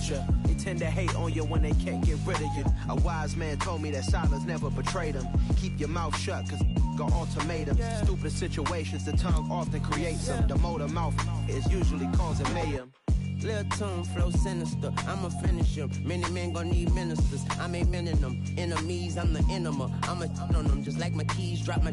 literature. They tend to hate on you when they can't get rid of you. A wise man told me that silence never betrayed him. Keep your mouth shut, cause got ultimatums. Stupid situations, the tongue often creates them. The motor mouth is usually causing mayhem. Lil' tune, flow sinister, I'ma finish him. Many men gon' need ministers, I'm aiming them. Enemies, I'm the enema, I'ma on them. Just like my keys, drop my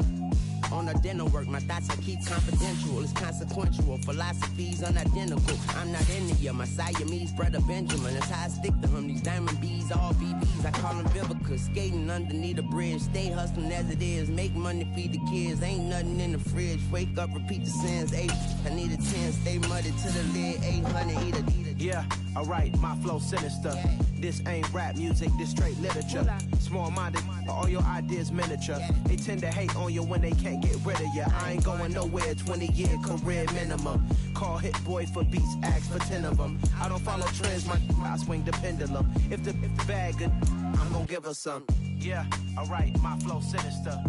on a dinner work. My thoughts I keep confidential, it's consequential. Philosophies unidentical, I'm not into you. My Siamese brother Benjamin, that's how I stick to him. These diamond bees, all BBs, I call them Vivica. Skating underneath the bridge, stay hustling as it is. Make money, feed the kids, ain't nothing in the fridge. Wake up, repeat the sins, 8, I need a 10. Stay muddy to the lid, 800, eat a. Yeah, alright, my flow sinister. This ain't rap music, this straight literature. Small-minded, all your ideas miniature. They tend to hate on you when they can't get rid of you. I ain't going nowhere, 20-year career minimum. Call Hit Boy for beats, ask for 10 of them. I don't follow trends, I swing the pendulum. If the bag good, I'm gonna give her some. Yeah, alright, my flow sinister.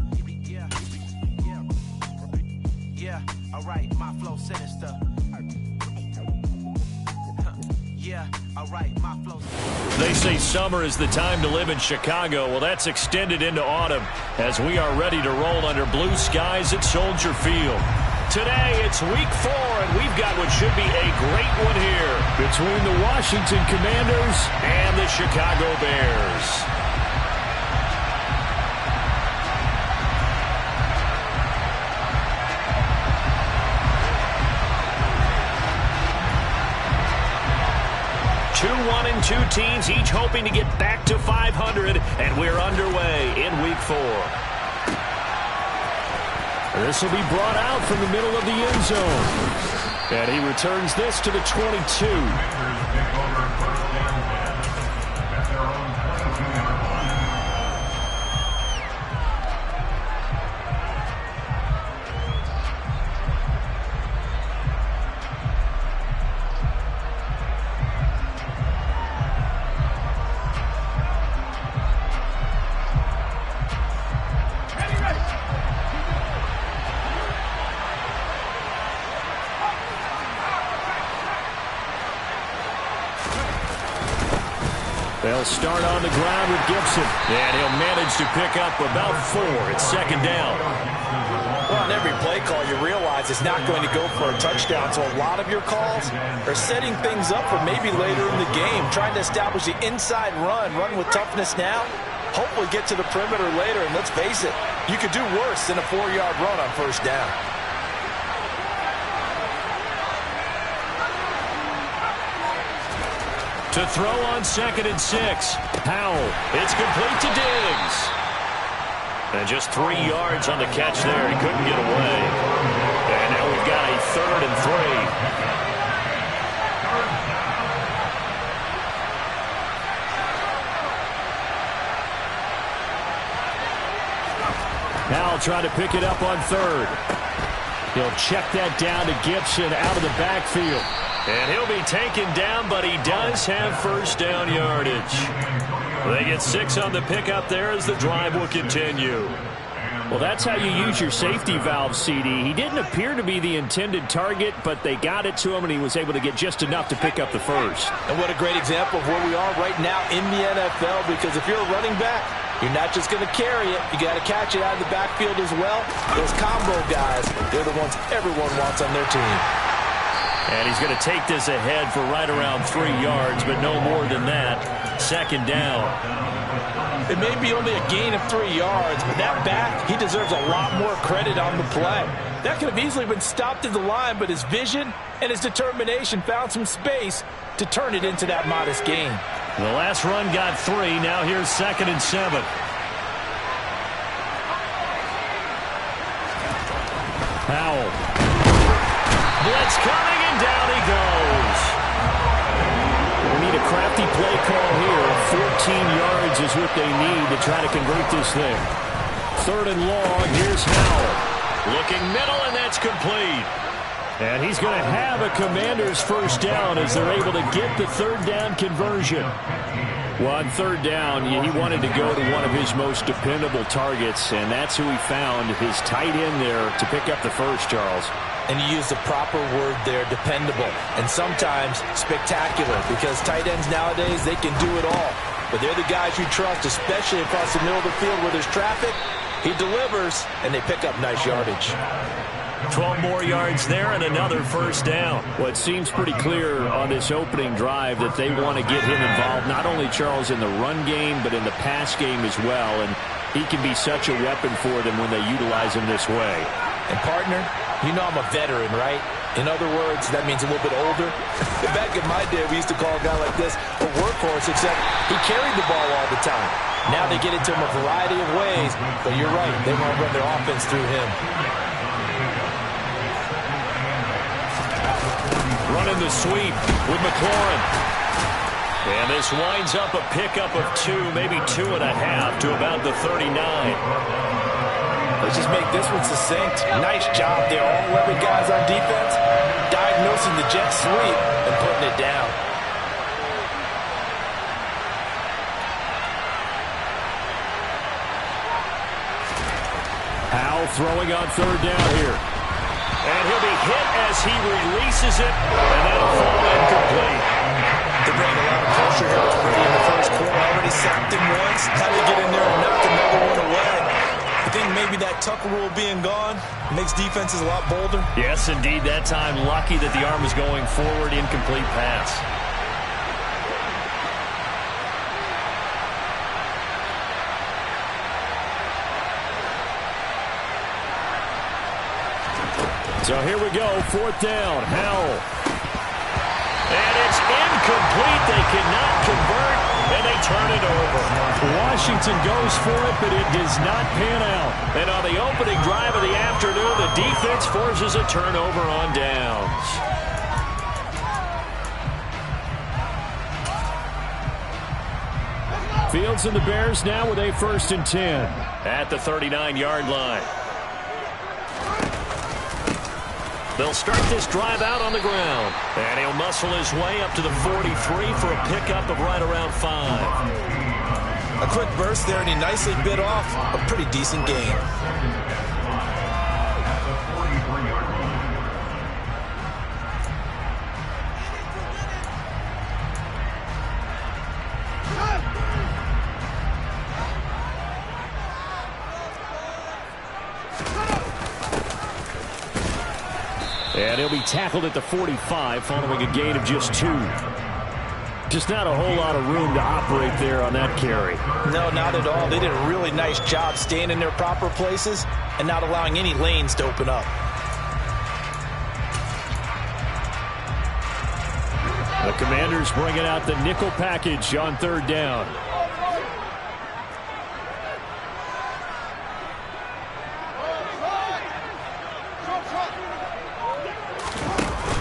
Yeah, alright, my flow sinister. Yeah, alright, my flow. They say summer is the time to live in Chicago. Well, that's extended into autumn as we are ready to roll under blue skies at Soldier Field. Today, it's week 4, and we've got what should be a great one here between the Washington Commanders and the Chicago Bears. Two 1-2 teams, each hoping to get back to 500, and we're underway in week 4. This will be brought out from the middle of the end zone. And he returns this to the 22. They'll start on the ground with Gibson, and he'll manage to pick up about 4. It's second down. Well, on every play call, you realize it's not going to go for a touchdown, so a lot of your calls are setting things up for maybe later in the game, trying to establish the inside run with toughness now, hopefully get to the perimeter later, and let's face it, you could do worse than a 4-yard run on first down. To throw on 2nd and 6. Powell. It's complete to Diggs. And just 3 yards on the catch there. He couldn't get away. And now we've got a 3rd and 3. Powell trying to pick it up on 3rd. He'll check that down to Gibson out of the backfield. And he'll be taken down, but he does have first down yardage. They get 6 on the pickup there as the drive will continue. Well, that's how you use your safety valve, CD. He didn't appear to be the intended target, but they got it to him, and he was able to get just enough to pick up the first. And what a great example of where we are right now in the NFL, because if you're a running back, you're not just going to carry it. You got to catch it out of the backfield as well. Those combo guys, they're the ones everyone wants on their team. And he's going to take this ahead for right around 3 yards, but no more than that. Second down. It may be only a gain of 3 yards, but that back, he deserves a lot more credit on the play. That could have easily been stopped at the line, but his vision and his determination found some space to turn it into that modest gain. The last run got 3. Now here's 2nd and 7. Powell. Blitz coming, and down he goes. We need a crafty play call here. 14 yards is what they need to try to convert this thing. 3rd and long. Here's Howell. Looking middle, and that's complete. And he's going to have a Commander's first down as they're able to get the 3rd down conversion. Well, on 3rd down, he wanted to go to one of his most dependable targets, and that's who he found, his tight end there, to pick up the first, Charles. And you use the proper word there, dependable. And sometimes spectacular, because tight ends nowadays, they can do it all. But they're the guys you trust, especially across the middle of the field where there's traffic. He delivers, and they pick up nice yardage. 12 more yards there and another first down. Well, it seems pretty clear on this opening drive that they want to get him involved, not only, Charles, in the run game, but in the pass game as well. And he can be such a weapon for them when they utilize him this way. And, partner, you know I'm a veteran, right? In other words, that means a little bit older. Back in my day, we used to call a guy like this a workhorse, except he carried the ball all the time. Now they get it to him a variety of ways, but you're right, they want to run their offense through him. Running the sweep with McLaurin. And this winds up a pickup of 2, maybe 2.5 to about the 39. Let's just make this one succinct. Nice job there. All 11 guys on defense diagnosing the jet sweep and putting it down. Howell throwing on third down here. And he'll be hit as he releases it, and that'll fall incomplete. They bring a lot of pressure here early in the first quarter. Already sacked him once. Had to get in there and knock another one away. I think maybe that Tucker rule being gone makes defenses a lot bolder. Yes, indeed. That time, lucky that the arm was going forward, incomplete pass. So here we go, fourth down, Howell. And it's incomplete. They cannot convert, and they turn it over. Washington goes for it, but it does not pan out. And on the opening drive of the afternoon, the defense forces a turnover on downs. Fields and the Bears now with a 1st and 10. At the 39-yard line. They'll start this drive out on the ground. And he'll muscle his way up to the 43 for a pickup of right around 5. A quick burst there, and he nicely bit off a pretty decent gain. And he'll be tackled at the 45 following a gain of just 2. Just not a whole lot of room to operate there on that carry. No, not at all. They did a really nice job staying in their proper places and not allowing any lanes to open up. The Commanders bringing out the nickel package on third down.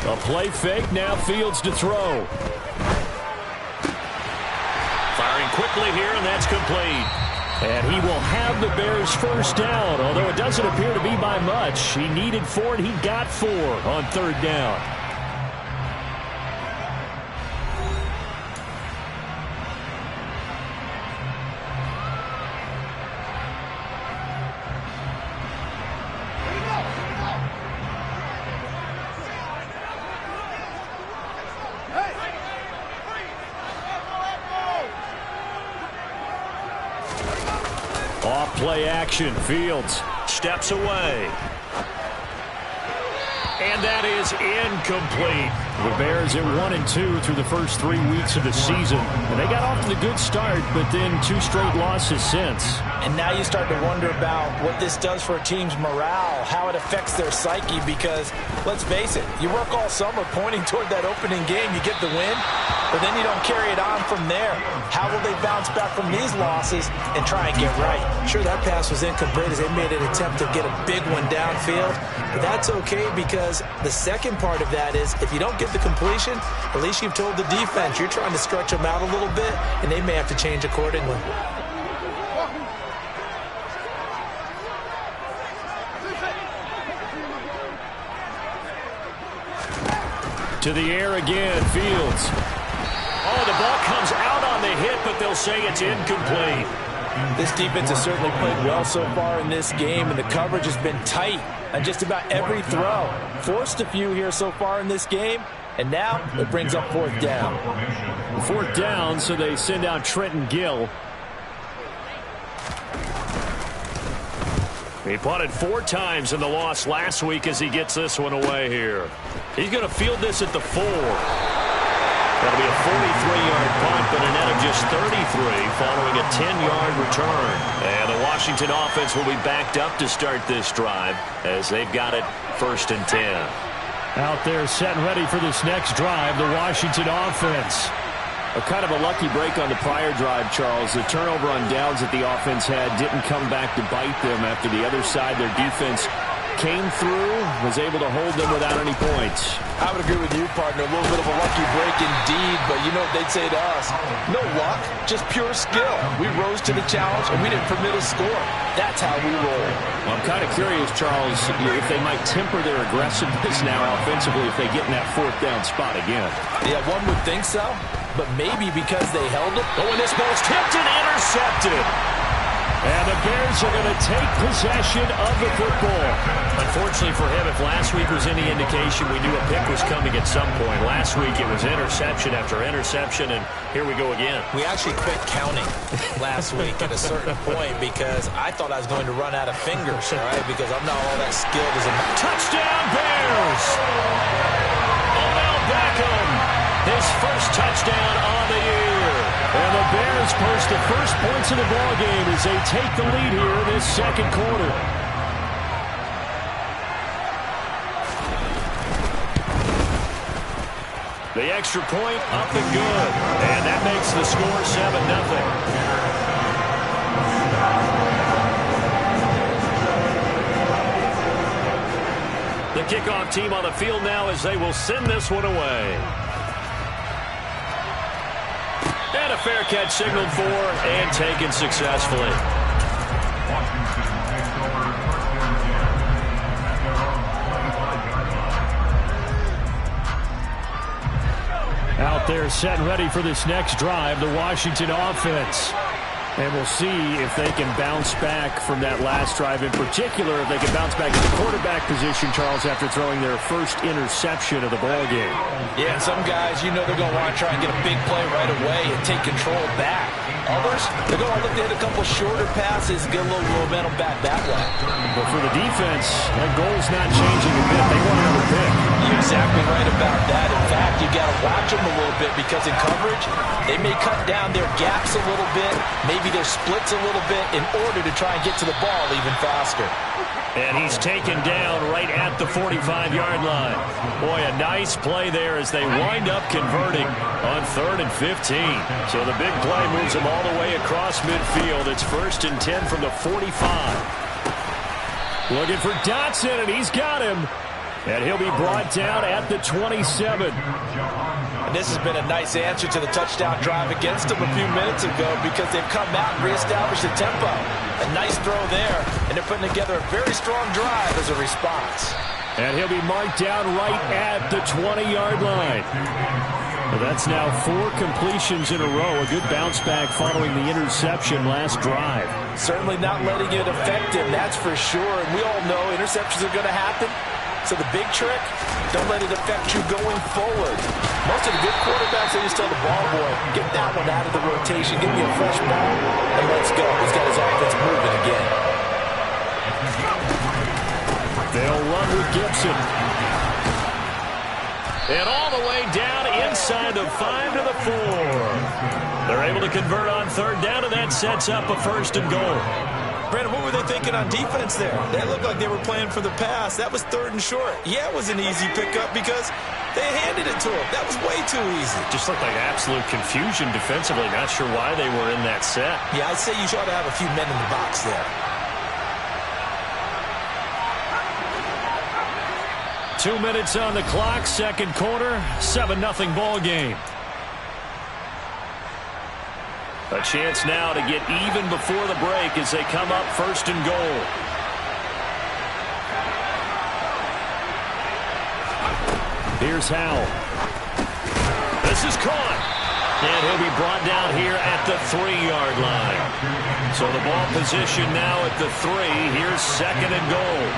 A play fake, now Fields to throw. Firing quickly here, and that's complete. And he will have the Bears first down, although it doesn't appear to be by much. He needed 4, and he got 4 on third down. Off-play action, Fields steps away. And that is incomplete. The Bears at 1-2 through the first 3 weeks of the season. And they got off to the good start, but then 2 straight losses since. And now you start to wonder about what this does for a team's morale, how it affects their psyche, because, let's face it, you work all summer pointing toward that opening game, you get the win, but then you don't carry it on from there. How will they bounce back from these losses and try and get right? Sure, that pass was incomplete as they made an attempt to get a big one downfield, but that's okay because the second part of that is if you don't get the completion, at least you've told the defense you're trying to stretch them out a little bit, and they may have to change accordingly. To the air again, Fields. Oh, the ball comes out on the hit, but they'll say it's incomplete. This defense has certainly played well so far in this game, and the coverage has been tight on just about every throw. Forced a few here so far in this game, and now it brings up fourth down. Fourth down, so they send out Trenton Gill. He punted 4 times in the loss last week as he gets this one away here. He's going to field this at the 4. That'll be a 43-yard punt, but a net of just 33 following a 10-yard return. And the Washington offense will be backed up to start this drive as they've got it 1st and 10. Out there set and ready for this next drive, the Washington offense. A kind of a lucky break on the prior drive, Charles. The turnover on downs that the offense had didn't come back to bite them after the other side. Their defense came through, was able to hold them without any points. I would agree with you, partner. A little bit of a lucky break indeed, but you know what they'd say to us? No luck, just pure skill. We rose to the challenge, and we didn't permit a score. That's how we roll. Well, I'm kind of curious, Charles, if they might temper their aggressiveness now offensively if they get in that 4th down spot again. Yeah, one would think so, but maybe because they held it. Oh, and this ball's tipped and intercepted. And the Bears are going to take possession of the football. Unfortunately for him, if last week was any indication, we knew a pick was coming at some point. Last week it was interception after interception, and here we go again. We actually quit counting last week at a certain point because I thought I was going to run out of fingers, all right, because I'm not all that skilled as a... Touchdown, Bears! Odell Beckham, his first touchdown on the year. And the Bears post the first points of the ball game as they take the lead here in this second quarter. The extra point up and good. And that makes the score 7-0. The kickoff team on the field now as they will send this one away. And a fair catch signaled for and taken successfully. Out there set and ready for this next drive, the Washington offense. And we'll see if they can bounce back from that last drive. In particular, if they can bounce back in the quarterback position, Charles, after throwing their first interception of the ballgame. Yeah, and some guys, you know they're going to want to try and get a big play right away and take control back. Others, they're going to look to hit a couple shorter passes and get a little momentum back that way. But for the defense, that goal's not changing a bit. They want another pick. You're exactly right about that. In fact, you got to watch them a little bit because in coverage, they may cut down their gaps a little bit, maybe their splits a little bit in order to try and get to the ball even faster. And he's taken down right at the 45-yard line. Boy, a nice play there as they wind up converting on 3rd and 15. So the big play moves them all the way across midfield. It's 1st and 10 from the 45. Looking for Dotson, and he's got him. And he'll be brought down at the 27. And this has been a nice answer to the touchdown drive against them a few minutes ago because they've come out and reestablished the tempo. A nice throw there, and they're putting together a very strong drive as a response. And he'll be marked down right at the 20-yard line. Well, that's now 4 completions in a row. A good bounce back following the interception last drive. Certainly not letting it affect him, that's for sure. And we all know interceptions are going to happen. So the big trick, don't let it affect you going forward. Most of the good quarterbacks, they just tell the ball boy, get that one out of the rotation, give me a fresh ball, and let's go. He's got his offense moving again. They'll run with Gibson. And all the way down inside the 5 to the 4. They're able to convert on 3rd down, and that sets up a 1st and goal. Brandon, what were they thinking on defense there? They looked like they were playing for the pass. That was 3rd and short. Yeah, it was an easy pickup because they handed it to him. That was way too easy. Just looked like absolute confusion defensively. Not sure why they were in that set. Yeah, I'd say you ought to have a few men in the box there. 2 minutes on the clock, second quarter, 7-0 ball game. A chance now to get even before the break as they come up 1st and goal. Here's Howell. This is caught. And he'll be brought down here at the 3-yard line. So the ball position now at the 3. Here's 2nd and goal.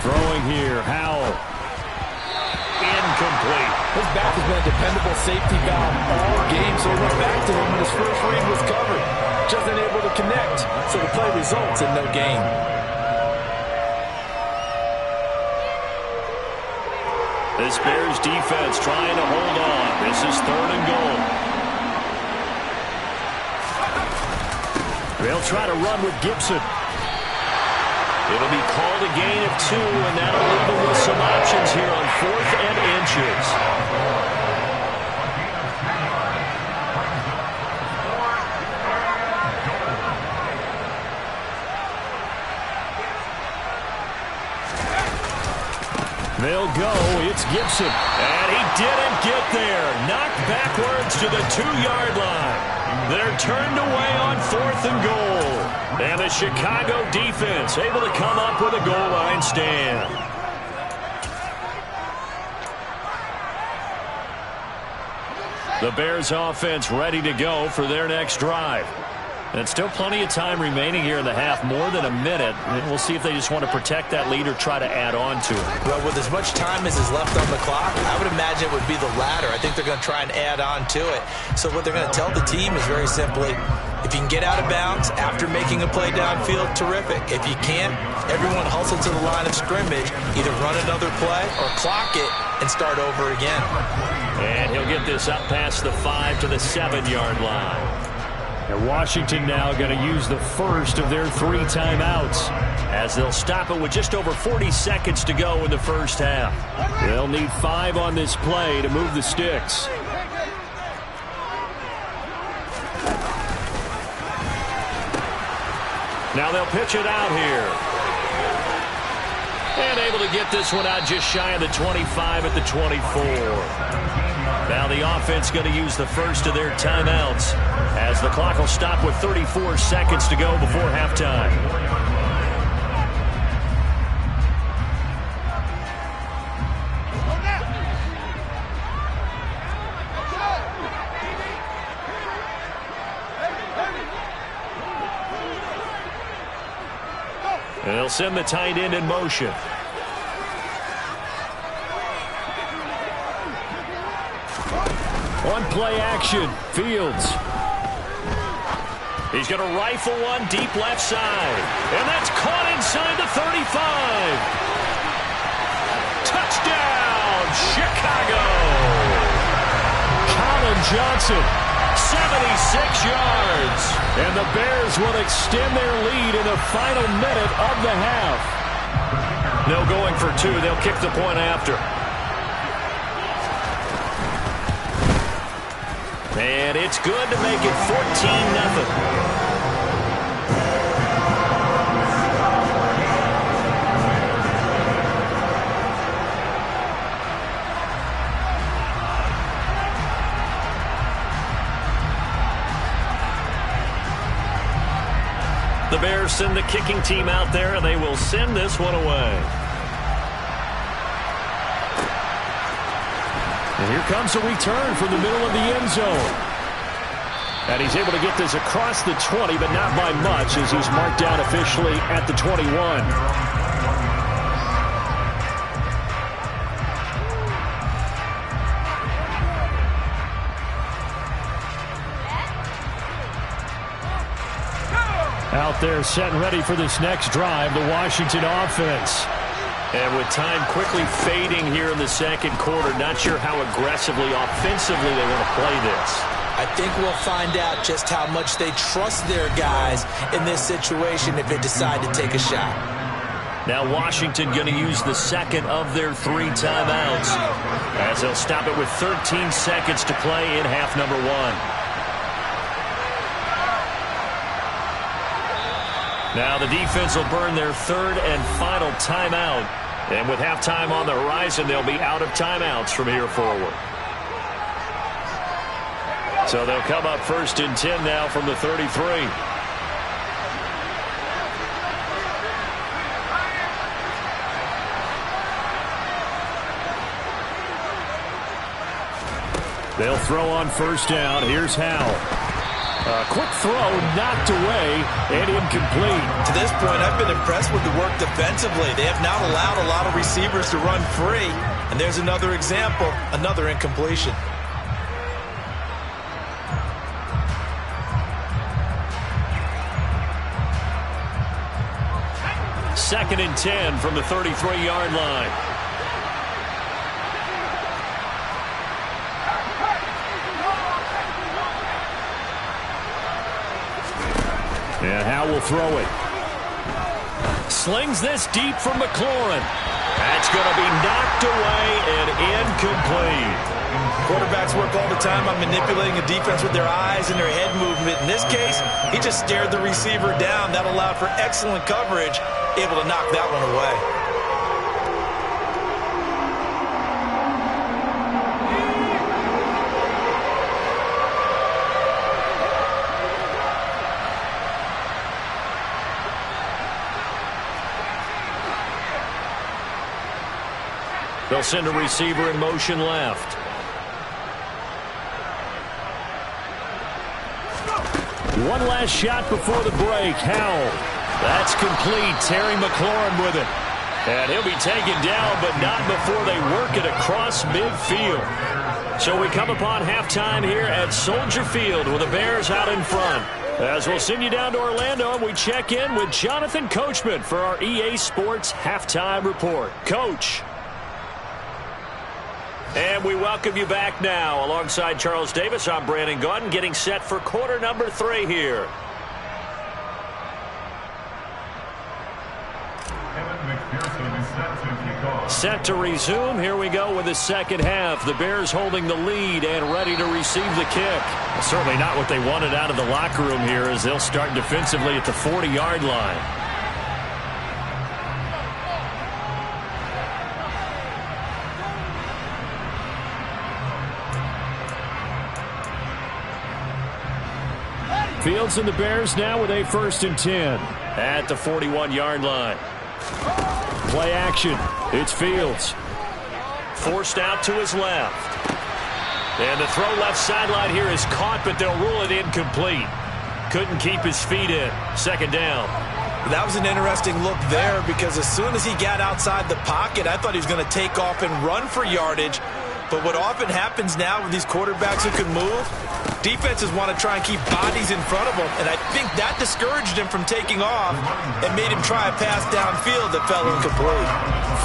Throwing here, Howell. Incomplete. His back has been a dependable safety valve all game, so he went back to him when his first read was covered. Just unable to connect, so the play results in no gain. This Bears defense trying to hold on. This is 3rd and goal. They'll try to run with Gibson. It'll be called a gain of 2, and that'll leave them with some options here on 4th and inches. They'll go. It's Gibson. And he didn't get there. Knocked backwards to the 2-yard line. They're turned away on 4th and goal. And the Chicago defense able to come up with a goal line stand. The Bears offense ready to go for their next drive. And still plenty of time remaining here in the half, more than a minute. And we'll see if they just want to protect that lead or try to add on to it. Well, with as much time as is left on the clock, I would imagine it would be the latter. I think they're going to try and add on to it. So what they're going to tell the team is very simply, if you can get out of bounds after making a play downfield, terrific. If you can't, everyone hustle to the line of scrimmage, either run another play or clock it and start over again. And he'll get this up past the 5 to the 7-yard line. And Washington now going to use the first of their 3 timeouts as they'll stop it with just over 40 seconds to go in the first half. They'll need 5 on this play to move the sticks. Now they'll pitch it out here. And able to get this one out just shy of the 25 at the 24. Now the offense going to use the first of their timeouts as the clock will stop with 34 seconds to go before halftime. And they'll send the tight end in motion. One play action, Fields. He's going to rifle one deep left side. And that's caught inside the 35. Touchdown, Chicago. Colin Johnson, 76 yards. And the Bears will extend their lead in the final minute of the half. No going for 2. They'll kick the point after. And it's good to make it 14-0. The Bears send the kicking team out there, and they will send this one away. And here comes a return from the middle of the end zone. And he's able to get this across the 20, but not by much, as he's marked down officially at the 21. Out there set and ready for this next drive, the Washington offense. And with time quickly fading here in the second quarter, not sure how aggressively, offensively they want to play this. I think we'll find out just how much they trust their guys in this situation if they decide to take a shot. Now Washington going to use the second of their 3 timeouts as they'll stop it with 13 seconds to play in half number 1. Now the defense will burn their 3rd and final timeout. And with halftime on the horizon, they'll be out of timeouts from here forward. So they'll come up 1st and 10 now from the 33. They'll throw on first down. Here's Howell. A quick throw, knocked away, and incomplete. To this point, I've been impressed with the work defensively. They have not allowed a lot of receivers to run free. And there's another example, another incompletion. Second and 10 from the 33-yard line. And Howe will throw it. Slings this deep from McLaurin. That's going to be knocked away and incomplete. Quarterbacks work all the time on manipulating a defense with their eyes and their head movement. In this case, he just stared the receiver down. That allowed for excellent coverage, able to knock that one away. They'll send a receiver in motion left. One last shot before the break. Howell. That's complete. Terry McLaurin with it. And he'll be taken down, but not before they work it across midfield. So we come upon halftime here at Soldier Field with the Bears out in front. As we'll send you down to Orlando, and we check in with Jonathan Coachman for our EA Sports Halftime Report. Coach. And we welcome you back now. Alongside Charles Davis, I'm Brandon Gaudin, getting set for quarter number 3 here. Set to resume. Here we go with the second half. The Bears holding the lead and ready to receive the kick. Certainly not what they wanted out of the locker room here, as they'll start defensively at the 40-yard line. Fields and the Bears now with a 1st and 10 at the 41-yard line. Play action. It's Fields. Forced out to his left. And the throw left sideline here is caught, but they'll rule it incomplete. Couldn't keep his feet in. Second down. That was an interesting look there, because as soon as he got outside the pocket, I thought he was going to take off and run for yardage. But what often happens now with these quarterbacks who can move, defenses want to try and keep bodies in front of them, and I think that discouraged him from taking off and made him try a pass downfield that fell incomplete.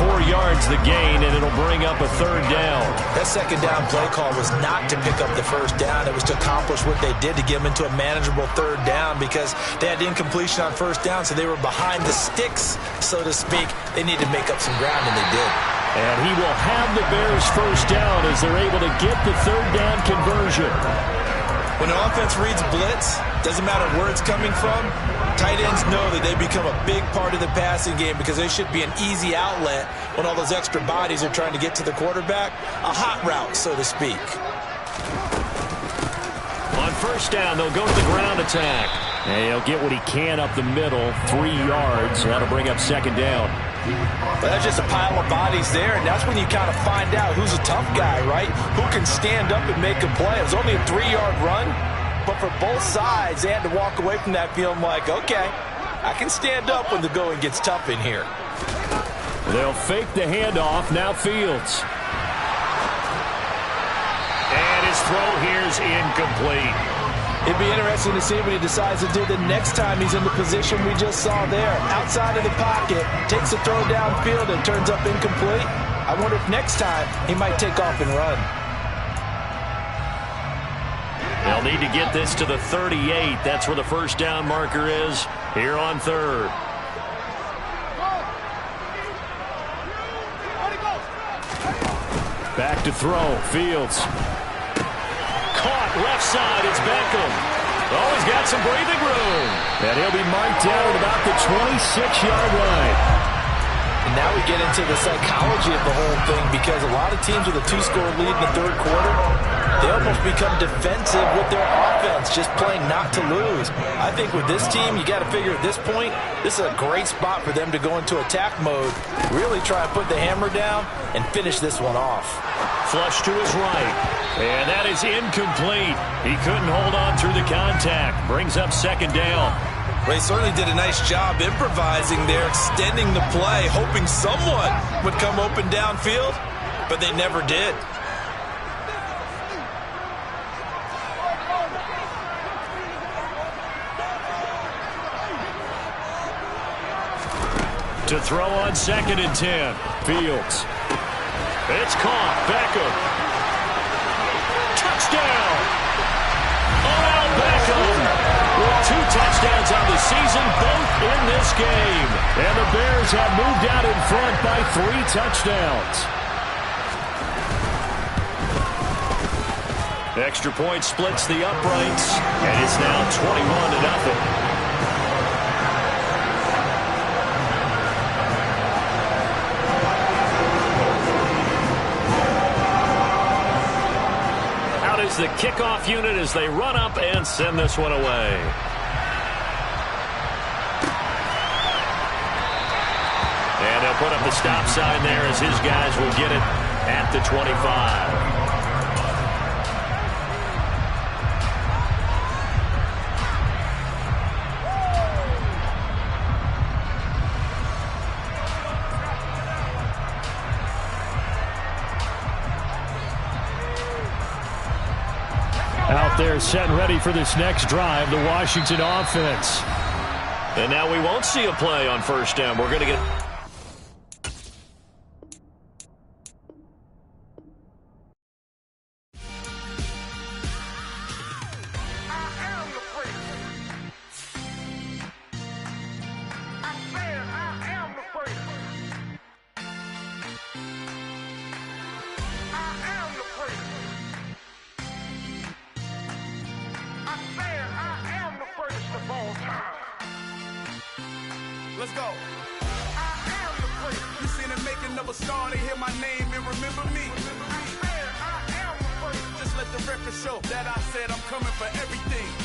4 yards the gain, and it'll bring up a 3rd down. That second down play call was not to pick up the 1st down. It was to accomplish what they did, to get them into a manageable 3rd down, because they had incompletion on 1st down, so they were behind the sticks, so to speak. They needed to make up some ground, and they did. And he will have the Bears 1st down as they're able to get the 3rd down conversion. When an offense reads blitz, doesn't matter where it's coming from, tight ends know that they become a big part of the passing game, because they should be an easy outlet when all those extra bodies are trying to get to the quarterback. A hot route, so to speak. On 1st down, they'll go to the ground attack. And he'll get what he can up the middle, 3 yards. That'll bring up 2nd down. But that's just a pile of bodies there, and that's when you kind of find out who's a tough guy, right? Who can stand up and make a play. It was only a 3-yard run, but for both sides, they had to walk away from that feeling like, okay, I can stand up when the going gets tough in here. They'll fake the handoff. Now Fields. And his throw here's incomplete. It'd be interesting to see what he decides to do the next time he's in the position we just saw there. Outside of the pocket, takes a throw downfield and turns up incomplete. I wonder if next time he might take off and run. They'll need to get this to the 38. That's where the 1st down marker is here on 3rd. Back to throw. Fields. Caught left side. It's Beckham. Oh, he's got some breathing room. And he'll be marked down at about the 26-yard line. And now we get into the psychology of the whole thing, because a lot of teams with a 2-score lead in the third quarter, they almost become defensive with their offense, just playing not to lose. I think with this team, you got to figure at this point, this is a great spot for them to go into attack mode, really try and put the hammer down and finish this one off. Flush to his right, and that is incomplete. He couldn't hold on through the contact. Brings up second down. Well, he certainly did a nice job improvising there, extending the play, hoping someone would come open downfield, but they never did. To throw on 2nd and 10. Fields. It's caught. Beckham. Touchdown. Odell Beckham with 2 touchdowns on the season, both in this game. And the Bears have moved out in front by 3 touchdowns. Extra point splits the uprights, and it's now 21-0. The kickoff unit as they run up and send this one away. And they'll put up the stop sign there as his guys will get it at the 25. Out there set and ready for this next drive, the Washington offense. And now we won't see a play on first down. We're going to get... Let's go. I am the first. You seen the making of a star, they hear my name and remember me. I am the first. Just let the record show that I said I'm coming for everything.